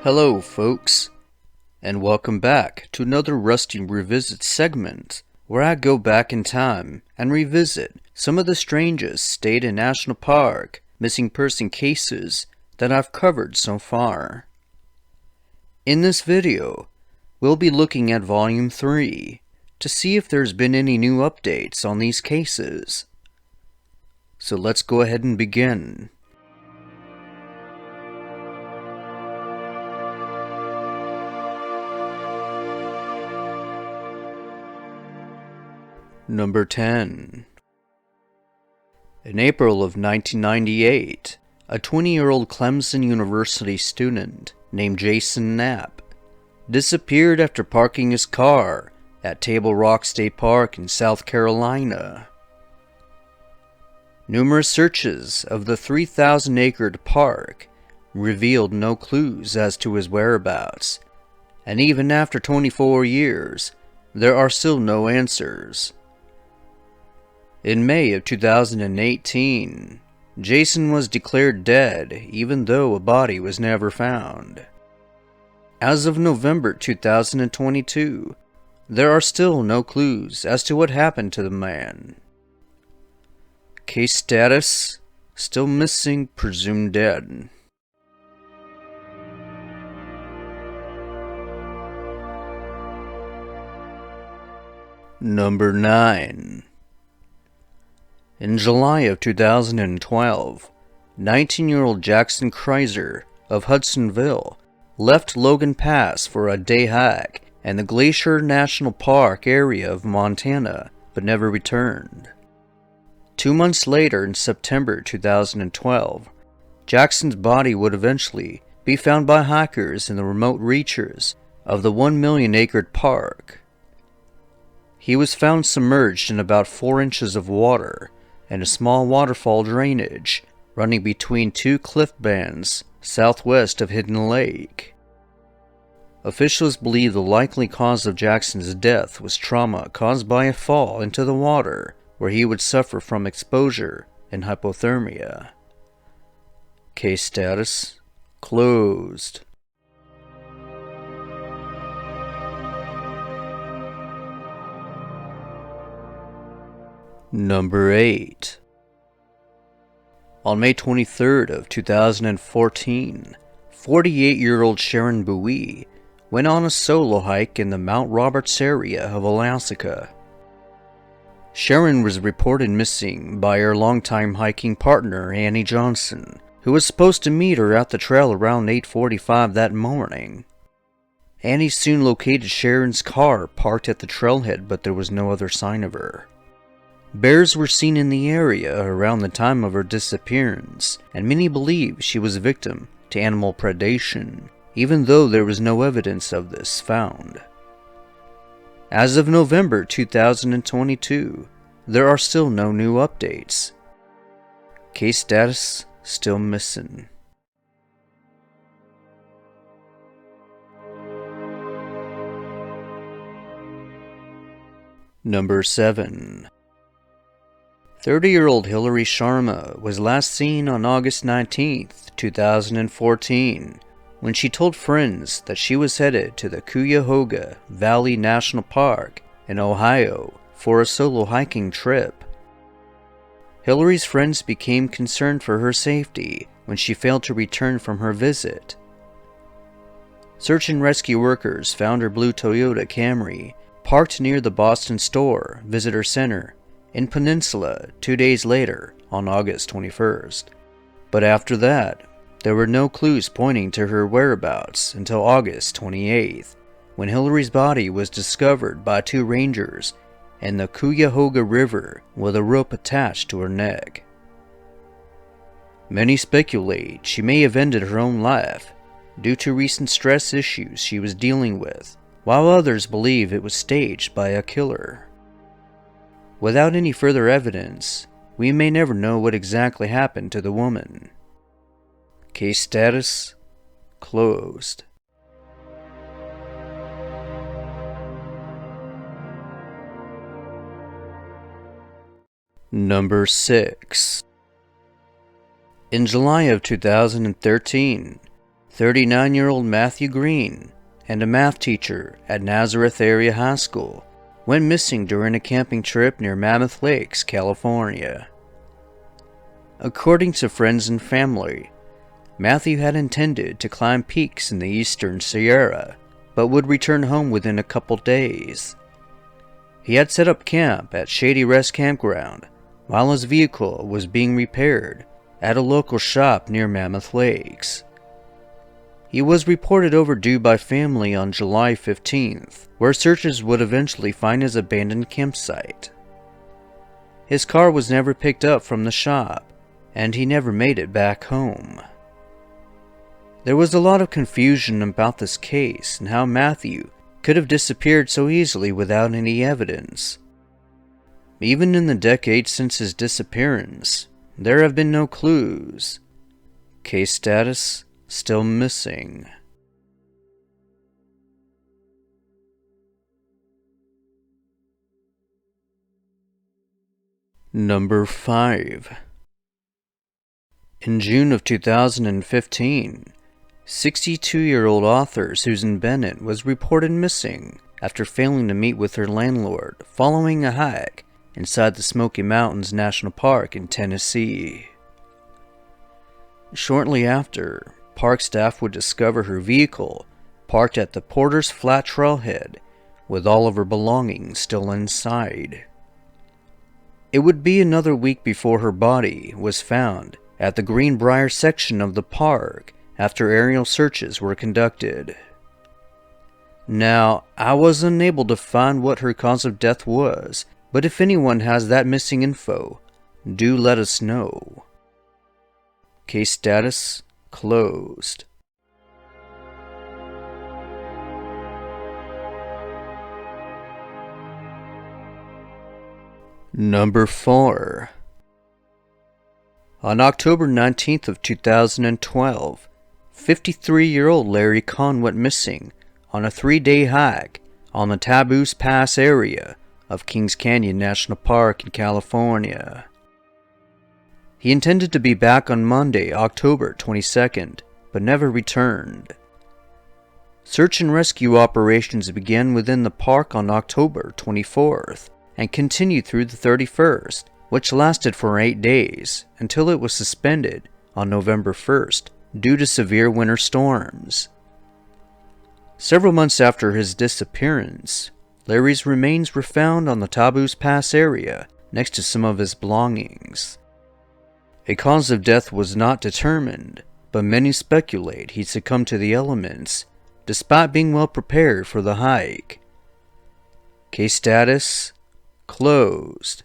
Hello folks, and welcome back to another Rusty Revisit segment where I go back in time and revisit some of the strangest state and national park missing person cases that I've covered so far. In this video, we'll be looking at Volume 3 to see if there's been any new updates on these cases. So let's go ahead and begin. Number 10. In April of 1998, a 20-year-old Clemson University student named Jason Knapp disappeared after parking his car at Table Rock State Park in South Carolina. Numerous searches of the 3,000-acre park revealed no clues as to his whereabouts, and even after 24 years, there are still no answers. In May of 2018, Jason was declared dead even though a body was never found. As of November 2022, there are still no clues as to what happened to the man. Case status: still missing, presumed dead. Number 9. In July of 2012, 19-year-old Jackson Kreiser of Hudsonville left Logan Pass for a day hike in the Glacier National Park area of Montana, but never returned. 2 months later, in September 2012, Jackson's body would eventually be found by hikers in the remote reaches of the 1-million-acre park. He was found submerged in about 4 inches of water and a small waterfall drainage running between 2 cliff bands southwest of Hidden Lake. Officials believe the likely cause of Jackson's death was trauma caused by a fall into the water, where he would suffer from exposure and hypothermia. Case status: closed. Number 8. On May 23rd of 2014, 48-year-old Sharon Bowie went on a solo hike in the Mount Roberts area of Alaska. Sharon was reported missing by her longtime hiking partner Annie Johnson, who was supposed to meet her at the trail around 8:45 that morning. Annie soon located Sharon's car parked at the trailhead, but there was no other sign of her. Bears were seen in the area around the time of her disappearance, and many believe she was a victim to animal predation, even though there was no evidence of this found. As of November 2022, there are still no new updates. Case status: still missing. Number 7. 30-year-old Hillary Sharma was last seen on August 19, 2014, when she told friends that she was headed to the Cuyahoga Valley National Park in Ohio for a solo hiking trip. Hillary's friends became concerned for her safety when she failed to return from her visit. Search and rescue workers found her blue Toyota Camry parked near the Boston Store Visitor Center in Peninsula 2 days later on August 21st. But after that, there were no clues pointing to her whereabouts until August 28th, when Hillary's body was discovered by 2 rangers in the Cuyahoga River with a rope attached to her neck. Many speculate she may have ended her own life due to recent stress issues she was dealing with, while others believe it was staged by a killer. Without any further evidence, we may never know what exactly happened to the woman. Case status: closed. Number 6. In July of 2013, 39-year-old Matthew Green and a math teacher at Nazareth Area High School went missing during a camping trip near Mammoth Lakes, California. According to friends and family, Matthew had intended to climb peaks in the eastern Sierra, but would return home within a couple days. He had set up camp at Shady Rest Campground while his vehicle was being repaired at a local shop near Mammoth Lakes. He was reported overdue by family on July 15th, where searchers would eventually find his abandoned campsite. His car was never picked up from the shop, and he never made it back home. There was a lot of confusion about this case and how Matthew could have disappeared so easily without any evidence. Even in the decades since his disappearance, there have been no clues. Case status: still missing. Number 5. In June of 2015, 62-year-old author Susan Bennett was reported missing after failing to meet with her landlord following a hike inside the Smoky Mountains National Park in Tennessee. Shortly after, park staff would discover her vehicle parked at the Porter's Flat trailhead with all of her belongings still inside. It would be another week before her body was found at the Greenbrier section of the park after aerial searches were conducted. Now, I was unable to find what her cause of death was, but if anyone has that missing info, do let us know. Case status: closed. Number 4. On October 19th of 2012, 53-year-old Larry Kahn went missing on a 3-day hike on the Taboos Pass area of Kings Canyon National Park in California. He intended to be back on Monday, October 22nd, but never returned. Search and rescue operations began within the park on October 24th and continued through the 31st, which lasted for 8 days until it was suspended on November 1st due to severe winter storms. Several months after his disappearance, Larry's remains were found on the Taboos Pass area next to some of his belongings. A cause of death was not determined, but many speculate he succumbed to the elements despite being well prepared for the hike. Case status: closed.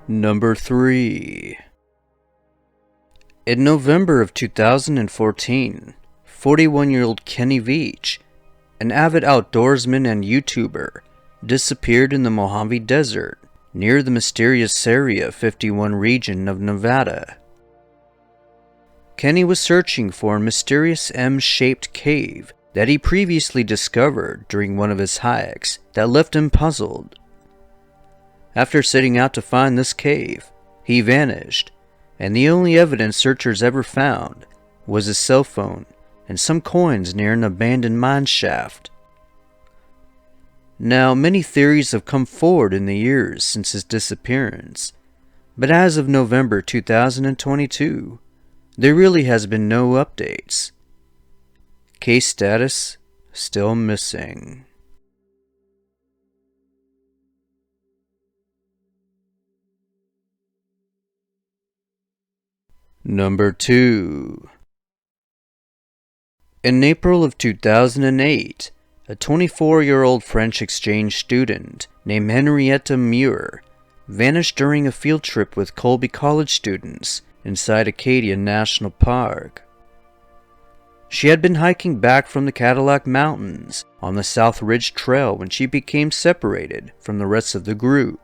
Number 3. In November of 2014, 41-year-old Kenny Veach, an avid outdoorsman and YouTuber, disappeared in the Mojave Desert near the mysterious Area 51 region of Nevada. Kenny was searching for a mysterious M-shaped cave that he previously discovered during one of his hikes that left him puzzled. After setting out to find this cave, he vanished, and the only evidence searchers ever found was his cell phone and some coins near an abandoned mine shaft. Now, many theories have come forward in the years since his disappearance, but as of November 2022, there really has been no updates. Case status: still missing. Number 2. In April of 2008, a 24-year-old French exchange student named Henrietta Muir vanished during a field trip with Colby College students inside Acadia National Park. She had been hiking back from the Cadillac Mountains on the South Ridge Trail when she became separated from the rest of the group.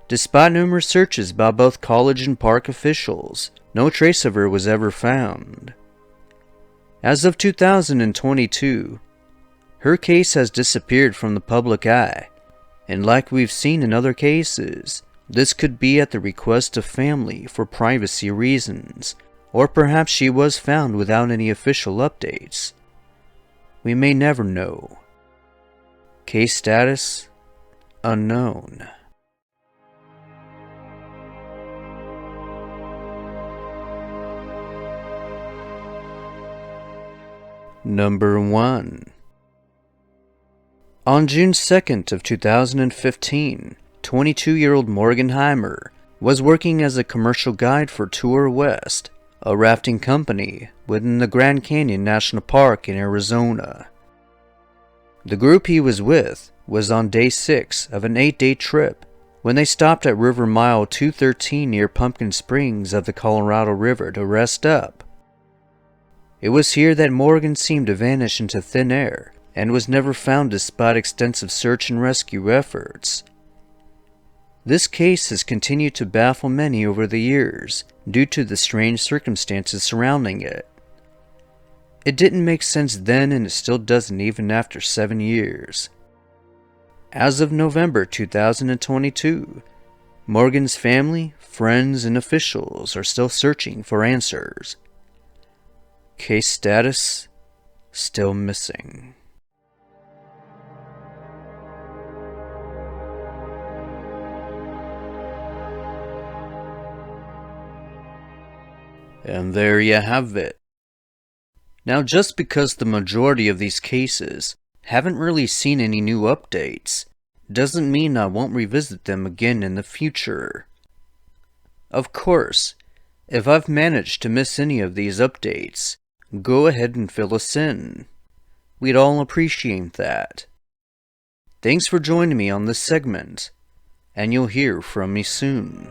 Despite numerous searches by both college and park officials, no trace of her was ever found. As of 2022, her case has disappeared from the public eye, And like we've seen in other cases, this could be at the request of family for privacy reasons, or perhaps she was found without any official updates. We may never know. Case status: unknown. Number 1. On June 2nd of 2015, 22-year-old Morgan Heimer was working as a commercial guide for Tour West, a rafting company within the Grand Canyon National Park in Arizona. The group he was with was on day 6 of an 8-day trip when they stopped at River Mile 213 near Pumpkin Springs of the Colorado River to rest up. It was here that Morgan seemed to vanish into thin air and was never found despite extensive search and rescue efforts. This case has continued to baffle many over the years due to the strange circumstances surrounding it. It didn't make sense then, and it still doesn't even after 7 years. As of November 2022, Morgan's family, friends, and officials are still searching for answers. Case status: still missing. And there you have it. Now, just because the majority of these cases haven't really seen any new updates, doesn't mean I won't revisit them again in the future. Of course, if I've managed to miss any of these updates, go ahead and fill us in. We'd all appreciate that. Thanks for joining me on this segment, and you'll hear from me soon.